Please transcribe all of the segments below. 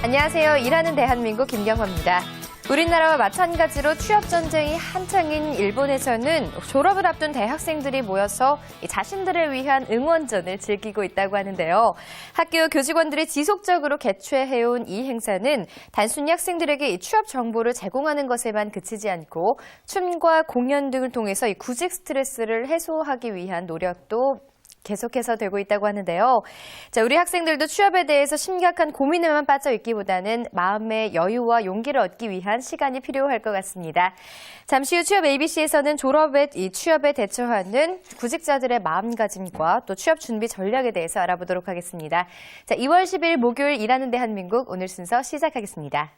안녕하세요. 일하는 대한민국 김경화입니다. 우리나라와 마찬가지로 취업 전쟁이 한창인 일본에서는 졸업을 앞둔 대학생들이 모여서 자신들을 위한 응원전을 즐기고 있다고 하는데요. 학교 교직원들이 지속적으로 개최해온 이 행사는 단순히 학생들에게 취업 정보를 제공하는 것에만 그치지 않고 춤과 공연 등을 통해서 구직 스트레스를 해소하기 위한 노력도 계속해서 되고 있다고 하는데요. 자, 우리 학생들도 취업에 대해서 심각한 고민에만 빠져 있기보다는 마음의 여유와 용기를 얻기 위한 시간이 필요할 것 같습니다. 잠시 후 취업 ABC에서는 취업에 대처하는 구직자들의 마음가짐과 또 취업 준비 전략에 대해서 알아보도록 하겠습니다. 자, 2월 10일 목요일 일하는 대한민국 오늘 순서 시작하겠습니다.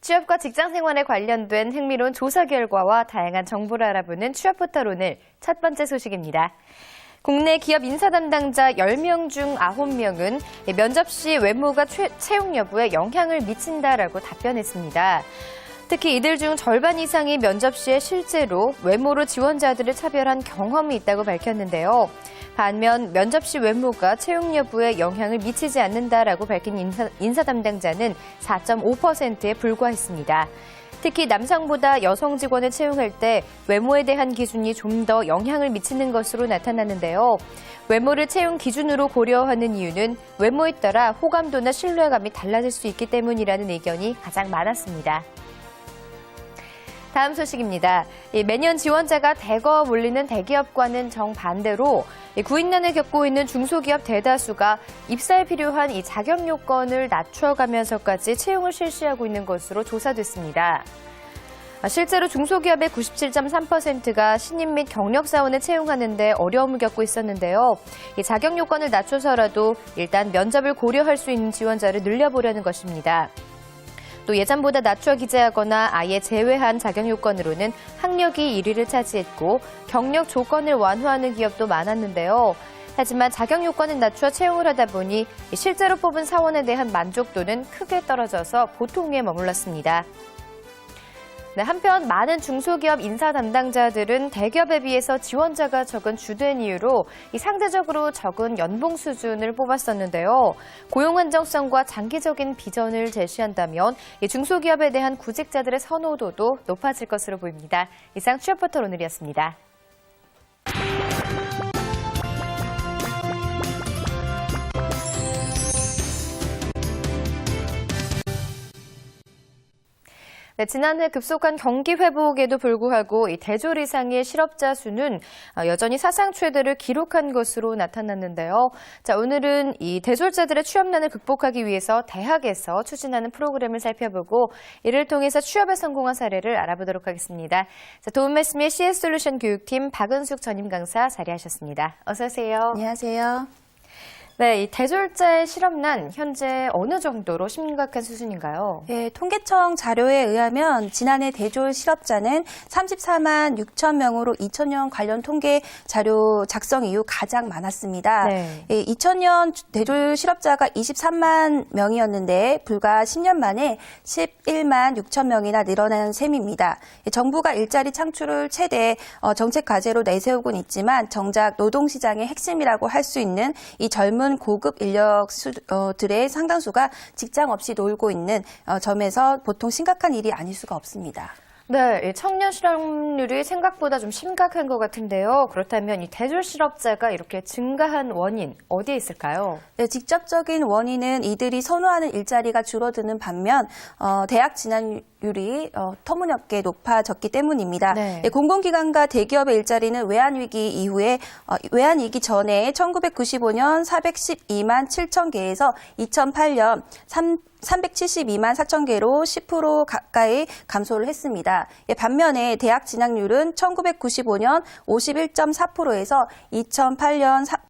취업과 직장 생활에 관련된 흥미로운 조사 결과와 다양한 정보를 알아보는 취업 포털 오늘 첫 번째 소식입니다. 국내 기업 인사 담당자 10명 중 9명은 면접 시 외모가 채용 여부에 영향을 미친다라고 답변했습니다. 특히 이들 중 절반 이상이 면접 시에 실제로 외모로 지원자들을 차별한 경험이 있다고 밝혔는데요. 반면 면접 시 외모가 채용 여부에 영향을 미치지 않는다라고 밝힌 인사 담당자는 4.5%에 불과했습니다. 특히 남성보다 여성 직원을 채용할 때 외모에 대한 기준이 좀 더 영향을 미치는 것으로 나타났는데요. 외모를 채용 기준으로 고려하는 이유는 외모에 따라 호감도나 신뢰감이 달라질 수 있기 때문이라는 의견이 가장 많았습니다. 다음 소식입니다. 매년 지원자가 대거 몰리는 대기업과는 정반대로 구인난을 겪고 있는 중소기업 대다수가 입사에 필요한 이 자격 요건을 낮춰가면서까지 채용을 실시하고 있는 것으로 조사됐습니다. 실제로 중소기업의 97.3%가 신입 및 경력사원을 채용하는 데 어려움을 겪고 있었는데요. 이 자격 요건을 낮춰서라도 일단 면접을 고려할 수 있는 지원자를 늘려보려는 것입니다. 또 예전보다 낮춰 기재하거나 아예 제외한 자격 요건으로는 학력이 1위를 차지했고 경력 조건을 완화하는 기업도 많았는데요. 하지만 자격 요건을 낮춰 채용을 하다 보니 실제로 뽑은 사원에 대한 만족도는 크게 떨어져서 보통에 머물렀습니다. 네, 한편 많은 중소기업 인사 담당자들은 대기업에 비해서 지원자가 적은 주된 이유로 상대적으로 적은 연봉 수준을 뽑았었는데요. 고용 안정성과 장기적인 비전을 제시한다면 중소기업에 대한 구직자들의 선호도도 높아질 것으로 보입니다. 이상 취업포털 오늘이었습니다. 네, 지난해 급속한 경기 회복에도 불구하고 이 대졸 이상의 실업자 수는 여전히 사상 최대를 기록한 것으로 나타났는데요. 자, 오늘은 이 대졸자들의 취업난을 극복하기 위해서 대학에서 추진하는 프로그램을 살펴보고 이를 통해서 취업에 성공한 사례를 알아보도록 하겠습니다. 자, 도움 말씀에 CS솔루션 교육팀 박은숙 전임 강사 자리하셨습니다. 어서 오세요. 안녕하세요. 네, 이 대졸자의 실업난 현재 어느 정도로 심각한 수준인가요? 네, 통계청 자료에 의하면 지난해 대졸 실업자는 34만 6천 명으로 2000년 관련 통계 자료 작성 이후 가장 많았습니다. 네. 2000년 대졸 실업자가 23만 명이었는데 불과 10년 만에 11만 6천 명이나 늘어난 셈입니다. 정부가 일자리 창출을 최대 정책 과제로 내세우곤 있지만 정작 노동시장의 핵심이라고 할 수 있는 이 젊은 고급 인력들의 상당수가 직장 없이 놀고 있는 점에서 보통 심각한 일이 아닐 수가 없습니다. 네, 청년 실업률이 생각보다 좀 심각한 것 같은데요. 그렇다면 이 대졸 실업자가 이렇게 증가한 원인 어디에 있을까요? 네, 직접적인 원인은 이들이 선호하는 일자리가 줄어드는 반면 대학 진학률이 터무니없게 높아졌기 때문입니다. 네. 공공기관과 대기업의 일자리는 외환위기 전에 1995년 412만 7천 개에서 2008년 372만 4천 개로 10% 가까이 감소를 했습니다. 반면에 대학 진학률은 1995년 51.4%에서 2008년